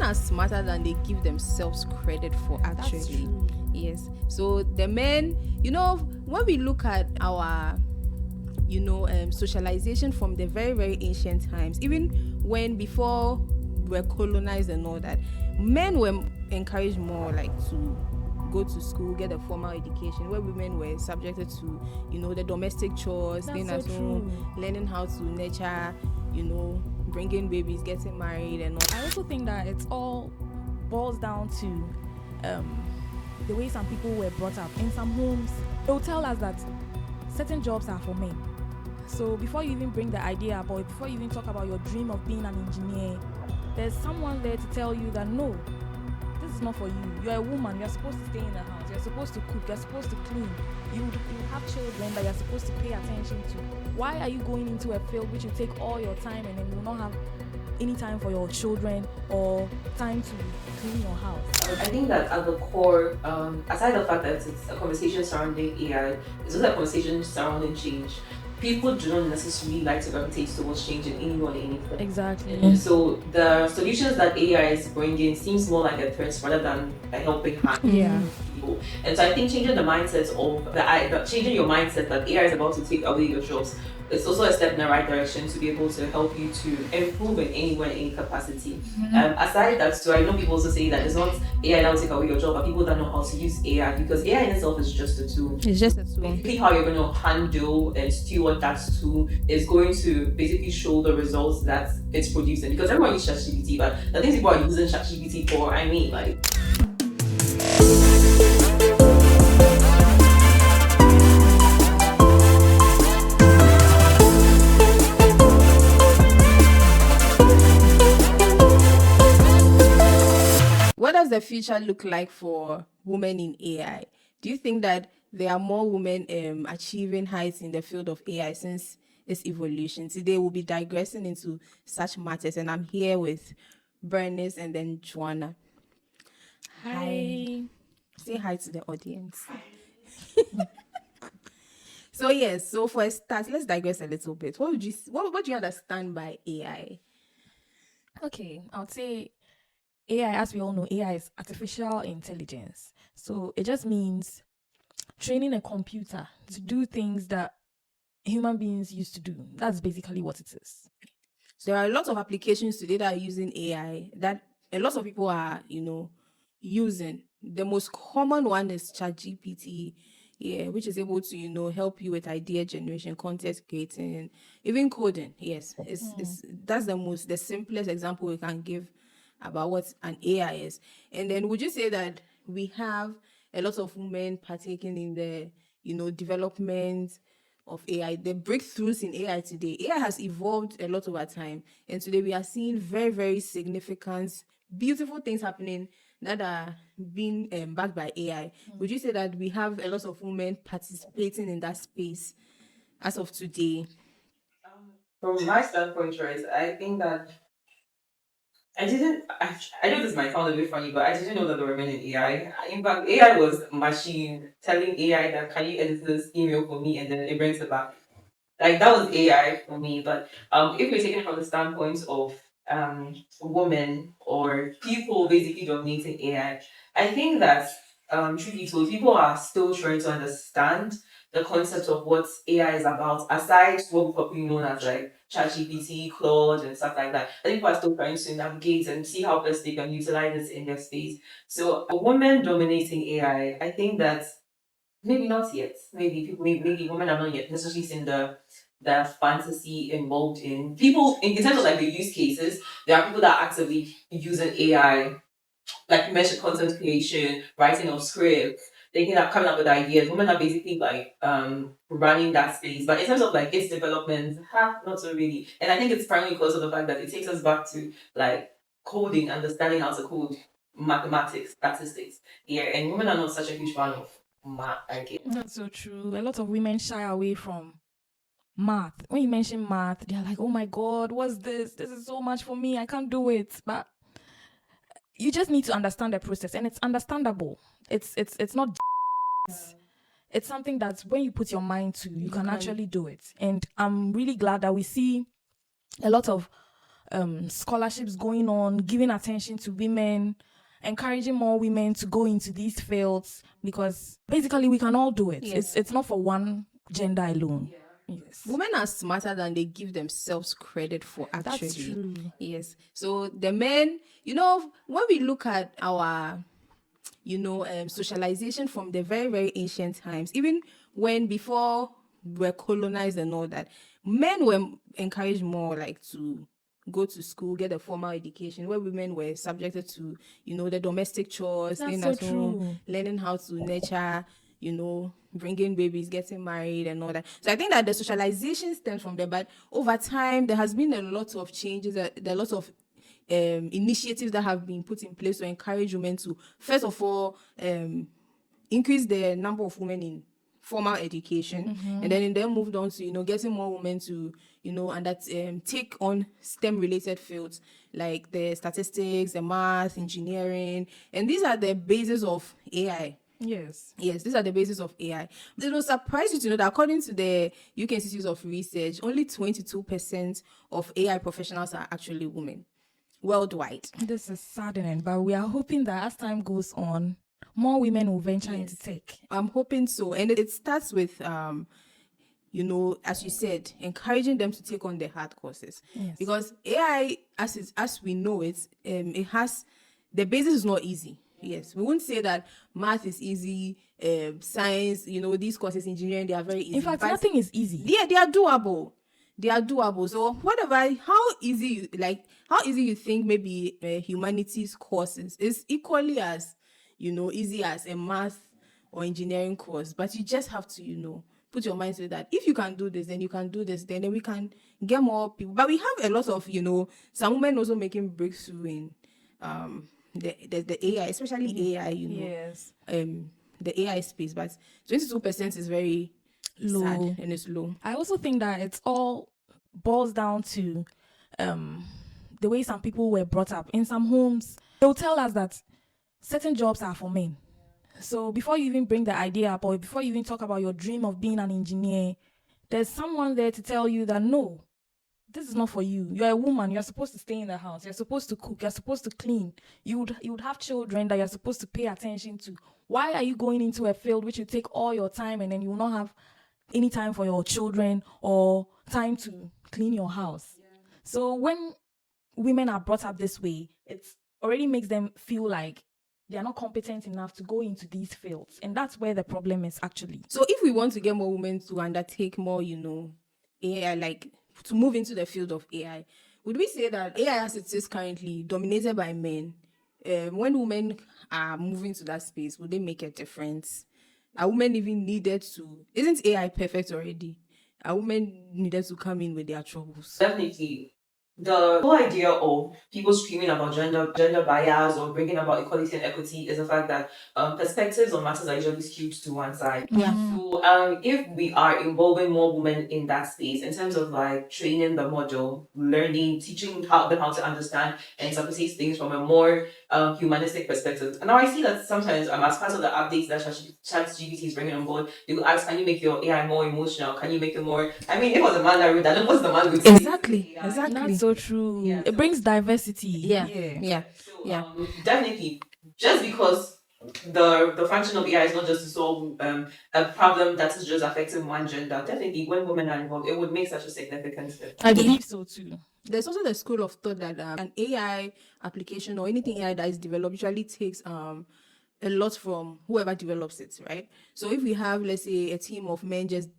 are smarter than they give themselves credit for, actually. That's true. Yes. So the men, when we look at our socialization from the very, very ancient times, even when before we're colonized and all that, men were encouraged more like to go to school, get a formal education, where women were subjected to, the domestic chores, staying at home, learning how to nurture, bringing babies, getting married and all. I also think that it all boils down to the way some people were brought up. In some homes, they'll tell us that certain jobs are for men. So before you even bring the idea up, or before you even talk about your dream of being an engineer, there's someone there to tell you that no, this is not for you. You're a woman, you're supposed to stay in the house, you're supposed to cook, you're supposed to clean, you have children that you're supposed to pay attention to. Why are you going into a field which will take all your time and then you will not have any time for your children or time to clean your house? I think that at the core, aside the fact that it's a conversation surrounding AI, it's also a conversation surrounding change. People do not necessarily like to gravitate towards change in anyone or anything. Exactly. So the solutions that AI is bringing seems more like a threat rather than a helping hand. Yeah. People. And so I think changing the mindset of changing your mindset that AI is about to take away your jobs, it's also a step in the right direction to be able to help you to improve in any capacity. Aside that, too, I know people also say that it's not AI that will take away your job, but people that know how to use AI, because AI in itself is just a tool. It's just a tool. Basically, how you're going to handle and steward that tool is going to basically show the results that it's producing. Because everyone uses ChatGPT, but the things people are using ChatGPT for, what does the future look like for women in AI? Do you think that there are more women achieving heights in the field of AI since its evolution? Today we'll be digressing into such matters, and I'm here with Bernice and then Joanna. Hi. Say hi to the audience. So for a start, let's digress a little bit. What do you understand by AI? Okay, I would say AI, as we all know, AI is artificial intelligence. So it just means training a computer to do things that human beings used to do. That's basically what it is. So there are a lot of applications today that are using AI that a lot of people are, using. The most common one is ChatGPT, which is able to, help you with idea generation, content creating, even coding. Yes, that's the simplest example we can give about what an AI is. And then would you say that we have a lot of women partaking in the, development of AI, the breakthroughs in AI today? AI has evolved a lot over time. And today we are seeing very, very significant, beautiful things happening that are being backed by AI. Would you say that we have a lot of women participating in that space as of today? From my standpoint, right, I think that I know this might sound a bit funny, but I didn't know that there were men in AI. In fact, AI was a machine telling AI that, can you edit this email for me, and then it brings it back. Like, that was AI for me. But if we're taking it from the standpoint of women or people basically dominating AI, I think that truth be told, people are still trying to understand the concept of what AI is about, aside what we popularly known as like ChatGPT, Claude, and stuff like that. I think people are still trying to navigate and see how best they can utilize it in their space. So, a woman dominating AI, I think that maybe not yet. Maybe women are not yet necessarily seeing the fantasy involved in people in terms of like the use cases. There are people that are actively using AI, like you mentioned, content creation, writing of scripts, thinking of coming up with ideas. Women are basically like running that space. But in terms of like its development, not so really. And I think it's primarily because of the fact that it takes us back to like coding, understanding how to code, mathematics, statistics. Yeah, and women are not such a huge fan of math, I guess. That's so true. A lot of women shy away from math. When you mention math, they're like, oh my God, what's this? This is so much for me. I can't do it. But you just need to understand the process, and it's understandable. It's not. It's something that when you put your mind to, you can actually do it. And I'm really glad that we see a lot of scholarships going on, giving attention to women, encouraging more women to go into these fields, because basically we can all do it. Yes. It's not for one gender alone. Yes. Women are smarter than they give themselves credit for, actually. That's true. Yes. So the men, when we look at our, socialization from the very, very ancient times, even when before we're colonized and all that, men were encouraged more like to go to school, get a formal education, where women were subjected to, the domestic chores, That's staying so at home, true. learning how to nurture, bringing babies, getting married and all that. So I think that the socialization stems from there, but over time, there has been a lot of changes, there are a lot of initiatives that have been put in place to encourage women to, first of all, increase the number of women in formal education, and then moved on to getting more women to take on STEM related fields like the statistics, the math, engineering, and these are the basis of AI. Yes. Yes, these are the basis of AI. It will surprise you to know that according to the UK Institute of Research, only 22% of AI professionals are actually women worldwide. This is saddening, but we are hoping that as time goes on, more women will venture into tech. I'm hoping so. And it starts with, as you said, encouraging them to take on the hard courses. Yes. Because AI, as we know it, the basis is not easy. Yes, we wouldn't say that math is easy, science, these courses, engineering, they are very easy. In fact, nothing is easy. Yeah, they are doable. So how easy you think maybe humanities courses is equally as, easy as a math or engineering course. But you just have to, put your mind to that. If you can do this, then you can do this, then we can get more people. But we have a lot of, some women also making breakthrough in the AI, especially AI, Yes. the AI space, but 22% is very Low. sad, and it's low. I also think that it's all boils down to the way some people were brought up. In some homes, they'll tell us that certain jobs are for men. So before you even bring the idea up, or before you even talk about your dream of being an engineer, there's someone there to tell you that no, this is not for you. You're a woman. You're supposed to stay in the house. You're supposed to cook. You're supposed to clean. You would have children that you're supposed to pay attention to. Why are you going into a field which will take all your time, and then you will not have any time for your children or time to clean your house? So when women are brought up this way, it already makes them feel like they are not competent enough to go into these fields. And that's where the problem is actually. So if we want to get more women to undertake more, AI, like to move into the field of AI, would we say that AI as it is currently dominated by men, when women are moving to that space, would they make a difference? Are women even needed to, isn't AI perfect already? Are women needed to come in with their troubles? Definitely. The whole idea of people screaming about gender bias or bringing about equality and equity is the fact that perspectives on matters are usually skewed to one side. Yeah. So if we are involving more women in that space in terms of like training the model, learning, teaching them how to understand and interpret things from a more humanistic perspective. And now I see that sometimes as part of the updates that ChatGPT is bringing on board, they will ask, can you make your AI more emotional? Can you make it more? I mean, if it was a man that wrote that, then what's the man going to say? Exactly. That's so true. Yeah, It brings diversity. Yeah. So, definitely, just because the function of AI is not just to solve a problem that is just affecting one gender. Definitely, when women are involved, it would make such a significant step. I believe so too. There's also the school of thought that an AI application or anything AI that is developed usually takes a lot from whoever develops it, right? So if we have, let's say, a team of men, just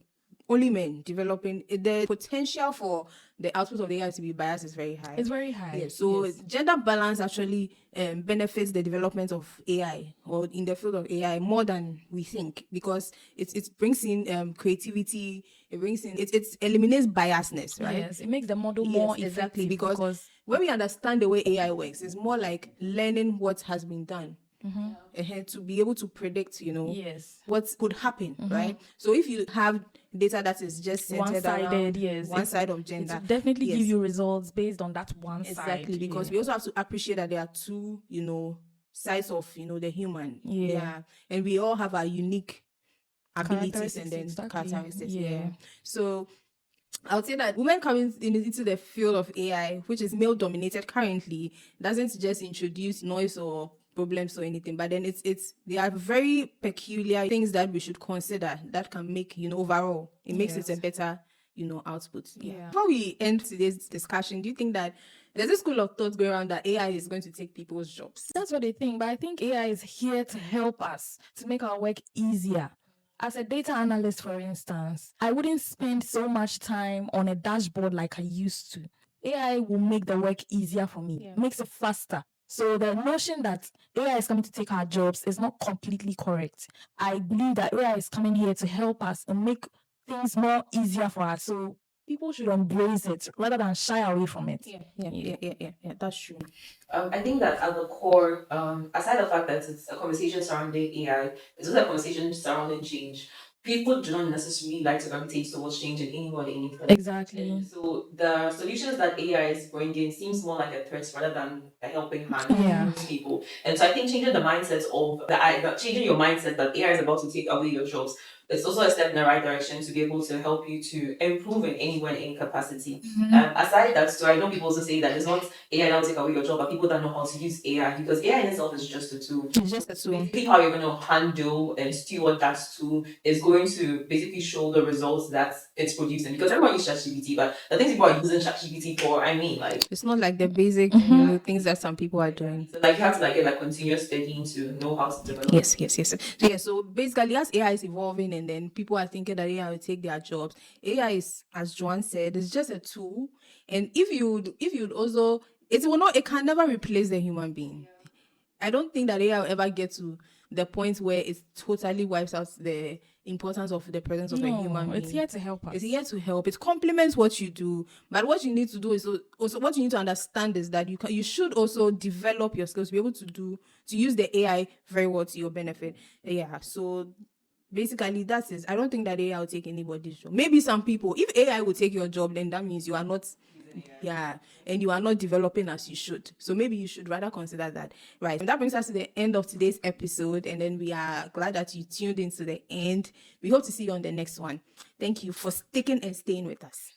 only men developing, the potential for the output of the AI to be biased is very high. It's very high. Yeah, so yes. gender balance actually benefits the development of AI or in the field of AI more than we think, because it brings in creativity. It brings in it eliminates biasness, right? Yes, it makes the model more Yes, exactly, effective because when we understand the way AI works, it's more like learning what has been done. To be able to predict, yes, what could happen, right? So if you have data that is just centered one-sided, around yes, one side of gender, it will definitely yes, give you results based on that one side. exactly, because we also have to appreciate that there are two, sides of, the human. Yeah. And we all have our unique abilities and then Characteristics, exactly. characteristics. Yeah. So I would say that women coming into the field of AI, which is male dominated currently, doesn't just introduce noise or problems or anything, but then they are very peculiar things that we should consider that can make, overall, it makes it a Yes. better, output. Yeah. Before we end today's discussion, do you think that there's a school of thought going around that AI is going to take people's jobs? That's what they think, but I think AI is here to help us to make our work easier. As a data analyst, for instance, I wouldn't spend so much time on a dashboard like I used to. AI will make the work easier for me, makes it faster. So the notion that AI is coming to take our jobs is not completely correct. I believe that AI is coming here to help us and make things more easier for us. So people should embrace it rather than shy away from it. Yeah, that's true. I think that at the core, aside the fact that it's a conversation surrounding AI, it's also a conversation surrounding change. People do not necessarily like to gravitate towards change in anyone, anything. Exactly. So the solutions that AI is bringing seems more like a threat rather than a helping hand Yeah. to most people. And so I think changing the mindset of changing your mindset that AI is about to take away your jobs, it's also a step in the right direction to be able to help you to improve in any way, in any capacity. Aside that, so I know people also say that it's not AI that will take away your job, but people that know how to use AI, because AI in itself is just a tool. It's just a tool. Basically, how you're going to handle and steward that tool is going to basically show the results that it's producing. Because everyone uses ChatGPT, but the things people are using ChatGPT for, It's not like the basic, things that some people are doing. so like you have to get like continuous studying to know how to develop. Yes. So basically, as AI is evolving, and then people are thinking that AI will take their jobs. AI is, as Joanne said, it's just a tool. And if you'd also, it can never replace the human being. I don't think that AI will ever get to the point where it totally wipes out the importance of the presence of a human being. It's here to help us. It's here to help. It complements what you do, but what you need to do is also what you need to understand is that you should also develop your skills to be able to use the AI very well to your benefit. Yeah. So basically, that's it. I don't think that AI will take anybody's job. Maybe some people. If AI will take your job, then that means you are not. Yeah, and you are not developing as you should. So maybe you should rather consider that. Right. And that brings us to the end of today's episode. And then we are glad that you tuned into the end. We hope to see you on the next one. Thank you for sticking and staying with us.